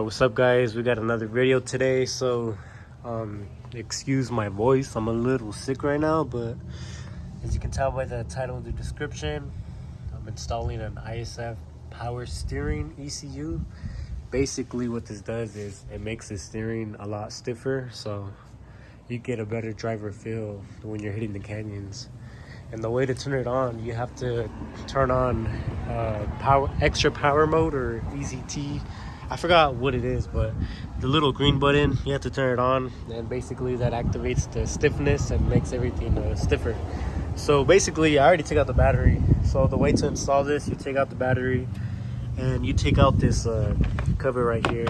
What's up, guys? We got another video today. So excuse my voice, I'm a little sick right now, but as you can tell by the title of the description, I'm installing an ISF power steering ECU. Basically what this does is it makes the steering a lot stiffer, so you get a better driver feel when you're hitting the canyons. And the way to turn it on, you have to turn on extra power mode, or ECT. I forgot what it is, but the little green button, you have to turn it on, and basically that activates the stiffness and makes everything stiffer. So basically, I already took out the battery. So the way to install this, you take out the battery and you take out this cover right here,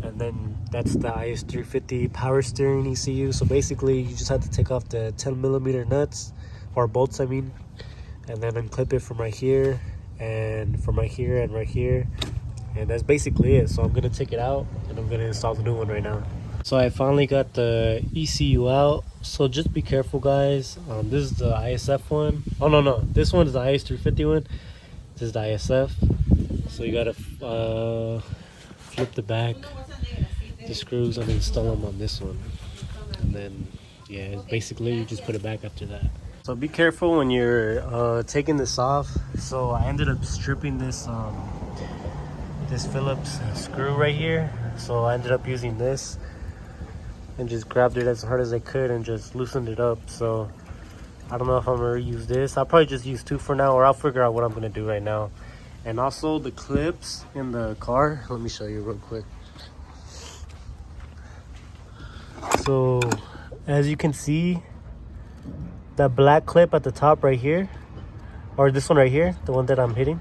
and then that's the IS250 power steering ECU. So basically, you just have to take off the 10mm nuts, or bolts I mean, and then unclip it from right here and from right here and right here. And that's basically it. So I'm gonna take it out and I'm gonna install the new one right now. So I finally got the ECU out. So just be careful, guys. This is the ISF one. Oh no, this one is the IS350 one. This is the ISF. So you gotta flip the back, the screws, and install them on this one. And then yeah, basically you just put it back after that. So be careful when you're taking this off. So I ended up stripping this this Phillips screw right here. So I ended up using this and just grabbed it as hard as I could and just loosened it up. So I don't know if I'm gonna reuse this. I'll probably just use two for now, or I'll figure out what I'm gonna do right now. And also the clips in the car, let me show you real quick. So as you can see, that black clip at the top right here, or this one right here, the one that I'm hitting,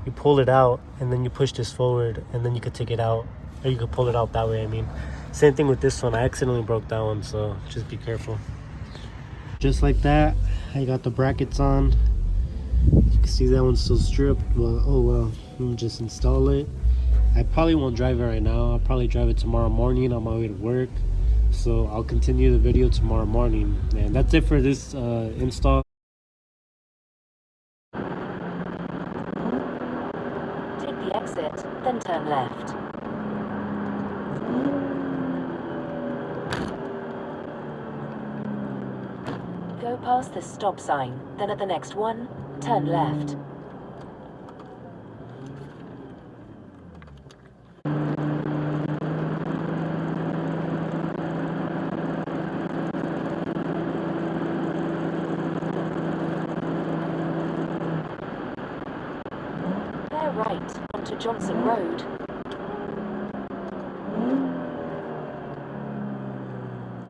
you pull it out and then you push this forward, and then you could take it out, or you could pull it out that way. I mean, same thing with this one. I accidentally broke that one, so just be careful. Just like that, I got the brackets on. You can see that one's still stripped, but oh well. Let me just install it. I probably won't drive it right now. I'll probably drive it tomorrow morning on my way to work. So I'll continue the video tomorrow morning. And that's it for this install. Exit, then turn left. Go past the stop sign, then at the next one, turn left. Bear right onto Johnson Road.